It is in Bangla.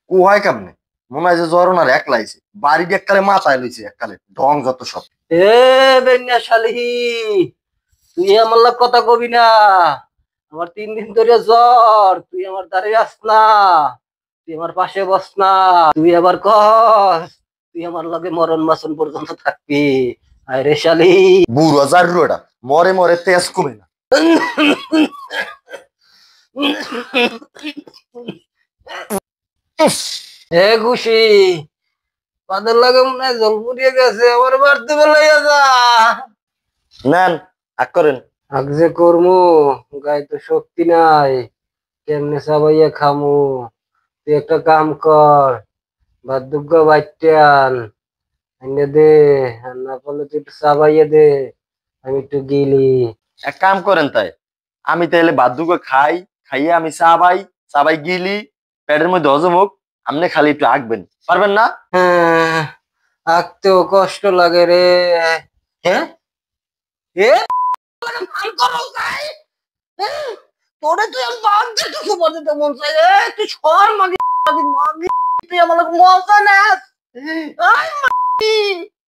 কুহায় কেমনে মনে হয় যে জ্বর ওনার একলাইছে বাড়ি এককালে মাথায় লইছে এককালে ঢং যত সব। এ বেন্যা শালিহি, তুই আমার লগ কথা কবি না। আমার 3 দিন ধরে জ্বর, তুই আমার দাঁড়িয়ে আস না, তুই আমার পাশে বস না। তুই আবার কস তুই আমার লগে মরণ বাসন পর্যন্ত থাকবি। আয় রে শালি। বুড়ো জারুটা মরে মরে তেজ কমে না। হে খুশি, পাদের লাগে মনে হয় জল পুড়িয়ে গেছে, আমার বাড়তে বেলাইয়া যা। নেন আগ করেন। আগ যে করমু, গায়ে তো শক্তি নাই, কেমনে চাবাইয়া খামু। তুই একটা কাম কর, ভাত দুগ্গা বাইটে আইনে দে, আর না পারলে তুই একটু চাবাইয়া দে, আমি একটু গিলি। এক কাম করেন তাই, আমি তাইলে বাদ্যুকে খাই, খাইয়ে আমি চাবাই, চাবাই গিলি, পেটের মধ্যে হজম হোক, আপনি খালি একটু আঁকবেন, পারবেন না? হ্যাঁ, আঁকতেও কষ্ট লাগে রে। হ্যাঁ, এ ভাল করো তাই। তোরে তুই আমি বাদ দে, তুই সুপার দিতে মন চাই রে। তুই সর মাগি মাগি মাগি, তুই আমার মজা নেস। আয় মাগি।